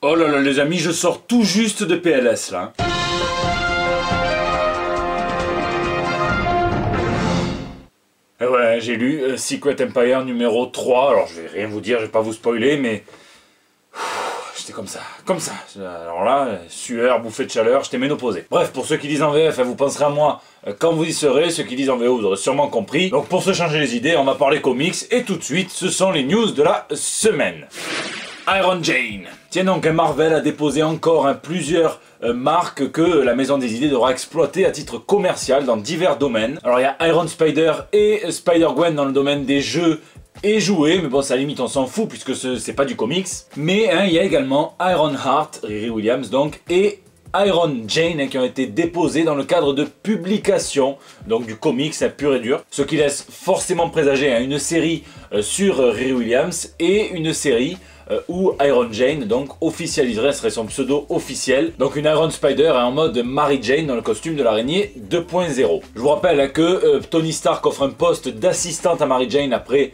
Oh là là les amis, je sors tout juste de PLS là. Et ouais, j'ai lu Secret Empire numéro 3, alors je vais rien vous dire, je vais pas vous spoiler, mais... J'étais comme ça. Alors là, sueur, bouffée de chaleur, j'étais ménopausé. Bref, pour ceux qui lisent en VF, vous penserez à moi quand vous y serez, ceux qui lisent en VO, vous aurez sûrement compris. Donc pour se changer les idées, on va parler comics, et tout de suite, ce sont les news de la semaine. Iron Jane. Tiens donc, Marvel a déposé encore plusieurs marques que la Maison des Idées devra exploiter à titre commercial dans divers domaines. Alors il y a Iron Spider et Spider-Gwen dans le domaine des jeux et jouets, mais bon, ça limite, on s'en fout puisque c'est pas du comics. Mais il y a également Iron Heart, Riri Williams donc, et Iron Jane qui ont été déposés dans le cadre de publications, donc du comics pur et dur, ce qui laisse forcément présager une série sur Riri Williams et une série où Iron Jane donc officialiserait, serait son pseudo officiel. Donc une Iron Spider en mode Mary Jane dans le costume de l'araignée 2.0. Je vous rappelle que Tony Stark offre un poste d'assistante à Mary Jane après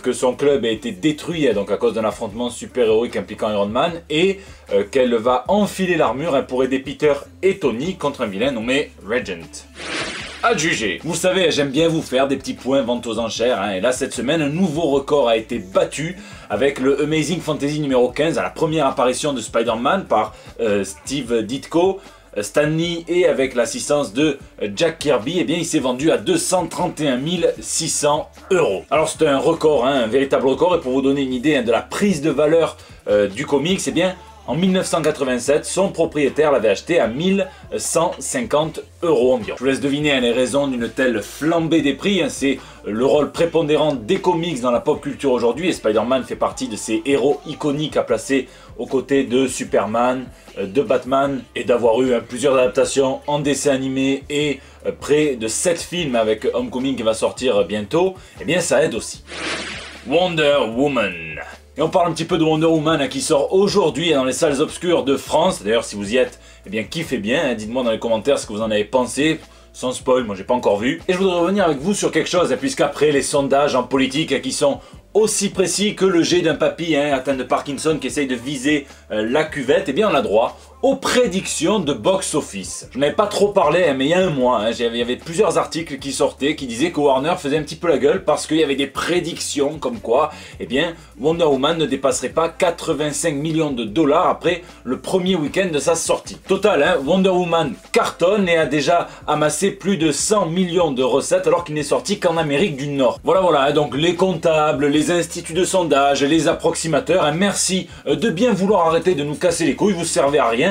que son club ait été détruit donc à cause d'un affrontement super-héroïque impliquant Iron Man, et qu'elle va enfiler l'armure pour aider Peter et Tony contre un vilain nommé Regent. À juger. Vous savez, j'aime bien vous faire des petits points vente aux enchères, et là cette semaine un nouveau record a été battu avec le Amazing Fantasy numéro 15, à la première apparition de Spider-Man par Steve Ditko, Stan Lee, et avec l'assistance de Jack Kirby, et bien il s'est vendu à 231 600 €. Alors c'est un record, un véritable record, et pour vous donner une idée de la prise de valeur du comics, et bien en 1987, son propriétaire l'avait acheté à 1150 € environ. Je vous laisse deviner les raisons d'une telle flambée des prix. C'est le rôle prépondérant des comics dans la pop culture aujourd'hui, et Spider-Man fait partie de ces héros iconiques à placer aux côtés de Superman, de Batman, et d'avoir eu plusieurs adaptations en dessin animé et près de 7 films avec Homecoming qui va sortir bientôt, et bien ça aide aussi. Wonder Woman. Et on parle un petit peu de Wonder Woman qui sort aujourd'hui dans les salles obscures de France. D'ailleurs, si vous y êtes, eh bien kiffez bien, dites-moi dans les commentaires ce que vous en avez pensé. Sans spoil, moi j'ai pas encore vu. Et je voudrais revenir avec vous sur quelque chose, puisqu'après les sondages en politique qui sont aussi précis que le jet d'un papy atteint de Parkinson qui essaye de viser la cuvette, eh bien on a droit aux prédictions de box-office. Je n'avais pas trop parlé, mais il y a un mois, il y avait plusieurs articles qui sortaient qui disaient que Warner faisait un petit peu la gueule parce qu'il y avait des prédictions comme quoi, eh bien, Wonder Woman ne dépasserait pas 85 millions de $ après le premier week-end de sa sortie. Total, Wonder Woman cartonne et a déjà amassé plus de 100 millions de recettes alors qu'il n'est sorti qu'en Amérique du Nord. Voilà, donc les comptables, les instituts de sondage, les approximateurs, merci de bien vouloir arrêter de nous casser les couilles, vous servez à rien.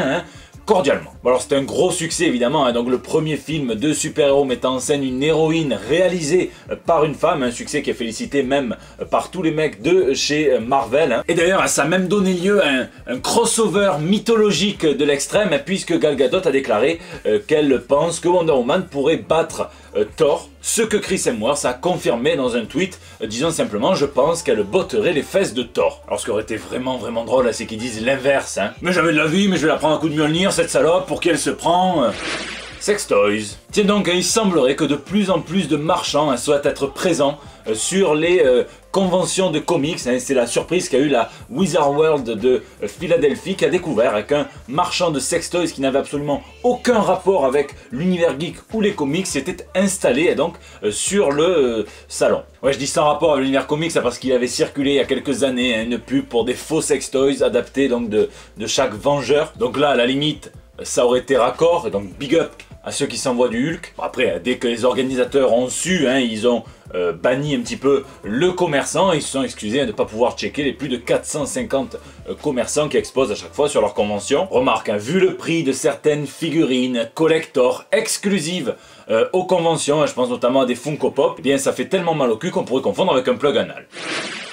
Cordialement. Bon, alors c'est un gros succès évidemment, donc le premier film de super-héros mettant en scène une héroïne réalisée par une femme, un succès qui est félicité même par tous les mecs de chez Marvel. Et d'ailleurs ça a même donné lieu à un crossover mythologique de l'extrême, puisque Gal Gadot a déclaré qu'elle pense que Wonder Woman pourrait battre Thor, ce que Chris Hemsworth a confirmé dans un tweet, disant simplement « Je pense qu'elle botterait les fesses de Thor ». Alors ce qui aurait été vraiment drôle, c'est qu'ils disent l'inverse. Mais j'avais de la vie, mais je vais la prendre un coup de Mjolnir, cette salope, pour qu'elle se prend... Sex Toys. Tiens donc, il semblerait que de plus en plus de marchands souhaitent être présents sur les conventions de comics. C'est la surprise qu'a eu la Wizard World de Philadelphie, qui a découvert qu'un marchand de sex toys qui n'avait absolument aucun rapport avec l'univers geek ou les comics s'était installé donc sur le salon. Ouais, je dis sans rapport avec l'univers comics, parce qu'il avait circulé il y a quelques années une pub pour des faux sex toys adaptés donc de chaque Vengeur. Donc là, à la limite, ça aurait été raccord, et donc big up à ceux qui s'envoient du Hulk. Bon, après, dès que les organisateurs ont su, ils ont banni un petit peu le commerçant, ils se sont excusés de ne pas pouvoir checker les plus de 450 commerçants qui exposent à chaque fois sur leur convention. Remarque, vu le prix de certaines figurines collector exclusives aux conventions, je pense notamment à des Funko Pop, eh bien ça fait tellement mal au cul qu'on pourrait confondre avec un plug anal.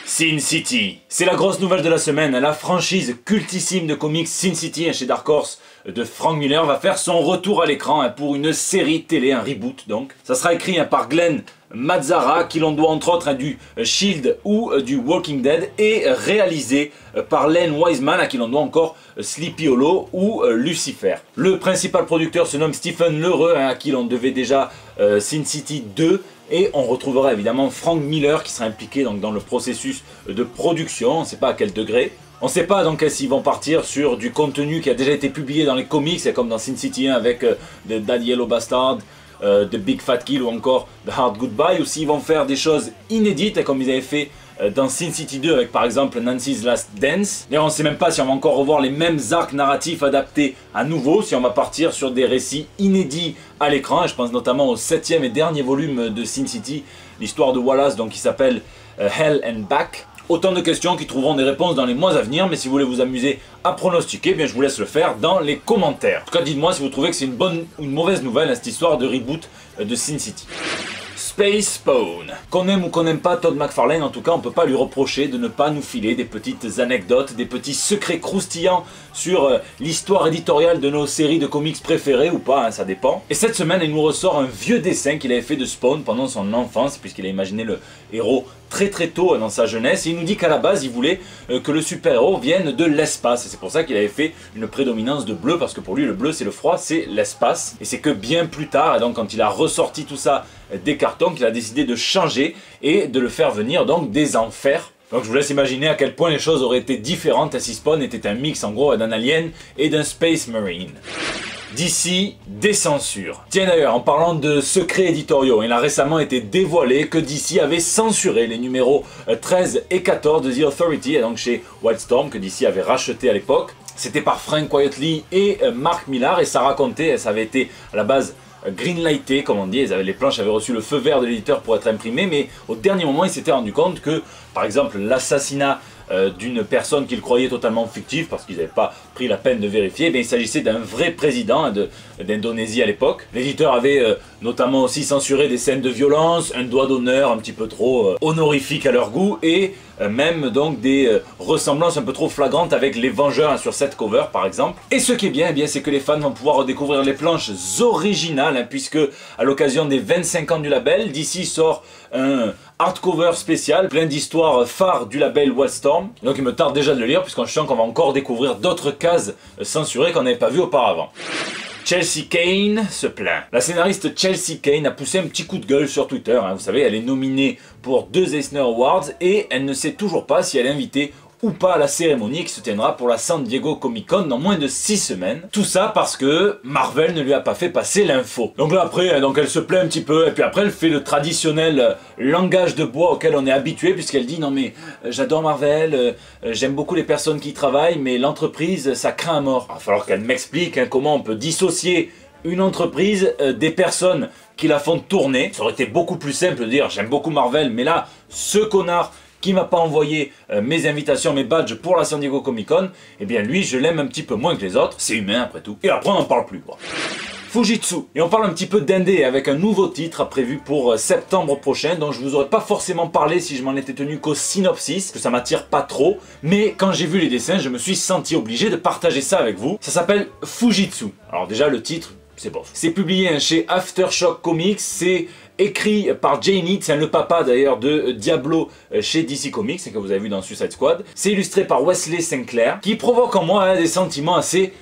Sin City. C'est la grosse nouvelle de la semaine. La franchise cultissime de comics Sin City chez Dark Horse de Frank Miller va faire son retour à l'écran pour une série télé, un reboot donc. Ça sera écrit par Glenn Mazzara, qui l'on doit entre autres du Shield ou du Walking Dead, et réalisé par Len Wiseman, à qui l'on doit encore Sleepy Hollow ou Lucifer. Le principal producteur se nomme Stephen Lheureux, à qui l'on devait déjà Sin City 2, et on retrouvera évidemment Frank Miller qui sera impliqué donc dans le processus de production, on ne sait pas à quel degré. On sait pas donc s'ils vont partir sur du contenu qui a déjà été publié dans les comics, comme dans Sin City 1 avec The Daddy Yellow Bastard, The Big Fat Kill ou encore The Hard Goodbye, ou s'ils vont faire des choses inédites comme ils avaient fait dans Sin City 2 avec par exemple Nancy's Last Dance. D'ailleurs on sait même pas si on va encore revoir les mêmes arcs narratifs adaptés à nouveau, si on va partir sur des récits inédits à l'écran. Je pense notamment au 7e et dernier volume de Sin City, l'histoire de Wallace donc qui s'appelle Hell and Back. Autant de questions qui trouveront des réponses dans les mois à venir, mais si vous voulez vous amuser à pronostiquer, eh bien je vous laisse le faire dans les commentaires. En tout cas, dites-moi si vous trouvez que c'est une bonne ou une mauvaise nouvelle, cette histoire de reboot de Sin City. Space Spawn. Qu'on aime ou qu'on n'aime pas Todd McFarlane, en tout cas on peut pas lui reprocher de ne pas nous filer des petites anecdotes, des petits secrets croustillants sur l'histoire éditoriale de nos séries de comics préférées ou pas, hein, ça dépend. Et cette semaine il nous ressort un vieux dessin qu'il avait fait de Spawn pendant son enfance, puisqu'il a imaginé le héros très tôt dans sa jeunesse, et il nous dit qu'à la base il voulait que le super-héros vienne de l'espace, et c'est pour ça qu'il avait fait une prédominance de bleu, parce que pour lui le bleu c'est le froid, c'est l'espace, et c'est que bien plus tard, et donc quand il a ressorti tout ça des cartons, qu'il a décidé de changer et de le faire venir donc des enfers. Donc je vous laisse imaginer à quel point les choses auraient été différentes si Spawn était un mix en gros d'un alien et d'un Space Marine. DC décensure. Tiens d'ailleurs, en parlant de secrets éditoriaux, il a récemment été dévoilé que DC avait censuré les numéros 13 et 14 de The Authority, et donc chez Wildstorm, que DC avait racheté à l'époque. C'était par Frank Quitely et Mark Millar, et ça racontait, ça avait été à la base greenlighté, comme on dit, les planches avaient reçu le feu vert de l'éditeur pour être imprimées, mais au dernier moment, ils s'étaient rendu compte que, par exemple, l'assassinat d'une personne qu'ils croyaient totalement fictive, parce qu'ils n'avaient pas pris la peine de vérifier, il s'agissait d'un vrai président d'Indonésie à l'époque. L'éditeur avait notamment aussi censuré des scènes de violence, un doigt d'honneur un petit peu trop honorifique à leur goût, et même donc des ressemblances un peu trop flagrantes avec les Vengeurs sur cette cover par exemple. Et ce qui est bien, c'est que les fans vont pouvoir redécouvrir les planches originales, puisque à l'occasion des 25 ans du label, DC sort un hardcover spécial, plein d'histoires phares du label Wildstorm. Donc il me tarde déjà de le lire, puisqu'en sachant qu'on va encore découvrir d'autres cases censurées qu'on n'avait pas vues auparavant. Chelsea Cain se plaint. La scénariste Chelsea Cain a poussé un petit coup de gueule sur Twitter. Vous savez, elle est nominée pour 2 Eisner Awards et elle ne sait toujours pas si elle est invitée ou pas à la cérémonie qui se tiendra pour la San Diego Comic Con dans moins de 6 semaines. Tout ça parce que Marvel ne lui a pas fait passer l'info. Donc là après, donc elle se plaint un petit peu, et puis après elle fait le traditionnel langage de bois auquel on est habitué, puisqu'elle dit non mais j'adore Marvel, j'aime beaucoup les personnes qui y travaillent, mais l'entreprise ça craint à mort. Il va falloir qu'elle m'explique comment on peut dissocier une entreprise des personnes qui la font tourner. Ça aurait été beaucoup plus simple de dire j'aime beaucoup Marvel, mais là ce connard qui m'a pas envoyé mes invitations, mes badges pour la San Diego Comic Con, eh bien lui je l'aime un petit peu moins que les autres, c'est humain après tout. Et après on n'en parle plus quoi. Fujitsu. Et on parle un petit peu d'indé avec un nouveau titre prévu pour septembre prochain, dont je vous aurais pas forcément parlé si je m'en étais tenu qu'au synopsis, que ça m'attire pas trop, mais quand j'ai vu les dessins, je me suis senti obligé de partager ça avec vous. Ça s'appelle Fujitsu. Alors déjà le titre, c'est bof. C'est publié chez Aftershock Comics, c'est écrit par Jay Neat, c'est le papa d'ailleurs de Diablo chez DC Comics, que vous avez vu dans Suicide Squad. C'est illustré par Wesley Sinclair, qui provoque en moi des sentiments assez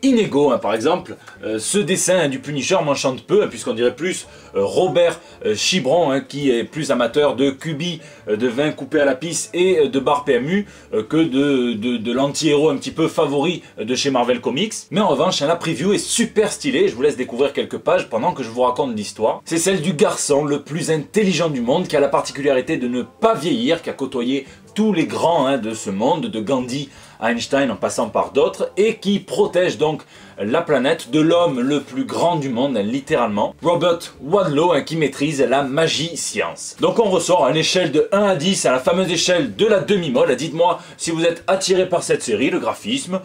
inégaux. Par exemple, ce dessin du Punisher m'enchante peu, puisqu'on dirait plus Robert Chibron, qui est plus amateur de cubi, de vin coupé à la pisse et de bar PMU, que de l'anti-héros un petit peu favori de chez Marvel Comics. Mais en revanche, la preview est super stylée, je vous laisse découvrir quelques pages pendant que je vous raconte l'histoire. C'est celle du garçon le plus intelligent du monde, qui a la particularité de ne pas vieillir, qui a côtoyé tous les grands de ce monde, de Gandhi à Einstein en passant par d'autres, et qui protège donc la planète de l'homme le plus grand du monde, littéralement, Robert Wadlow, qui maîtrise la magie-science. Donc on ressort à une échelle de 1 à 10, à la fameuse échelle de la demi-molle. Dites-moi si vous êtes attiré par cette série, le graphisme.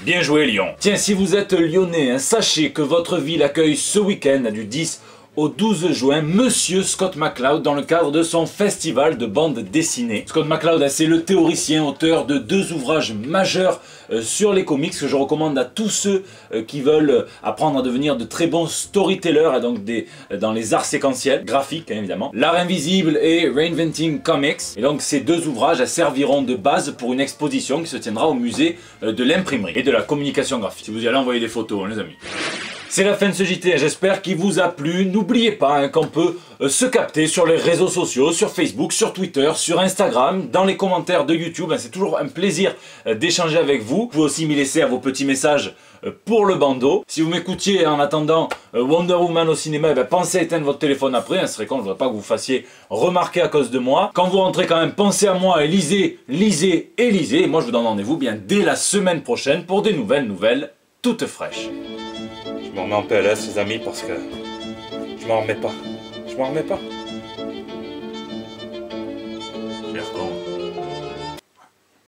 Bien joué Lyon. Tiens, si vous êtes lyonnais, sachez que votre ville accueille ce week-end du 10 au 12 juin, Monsieur Scott McCloud dans le cadre de son festival de bande dessinée. Scott McCloud, c'est le théoricien, auteur de 2 ouvrages majeurs sur les comics que je recommande à tous ceux qui veulent apprendre à devenir de très bons storytellers, et donc dans les arts séquentiels, graphiques évidemment. L'art invisible et Reinventing Comics. Et donc ces 2 ouvrages serviront de base pour une exposition qui se tiendra au musée de l'imprimerie et de la communication graphique. Si vous y allez, envoyer des photos, les amis. C'est la fin de ce JT, j'espère qu'il vous a plu. N'oubliez pas hein, qu'on peut se capter sur les réseaux sociaux, sur Facebook, sur Twitter, sur Instagram, dans les commentaires de YouTube. C'est toujours un plaisir d'échanger avec vous. Vous pouvez aussi m'y laisser à vos petits messages pour le bandeau. Si vous m'écoutiez en attendant Wonder Woman au cinéma, pensez à éteindre votre téléphone après. Ce serait con, je ne voudrais pas que vous fassiez remarquer à cause de moi. Quand vous rentrez quand même, pensez à moi et lisez, lisez et lisez. Et moi je vous donne rendez-vous bien dès la semaine prochaine pour des nouvelles toutes fraîches. Je m'en remets en PLS les amis parce que je m'en remets pas. Je m'en remets pas. J'y retourne.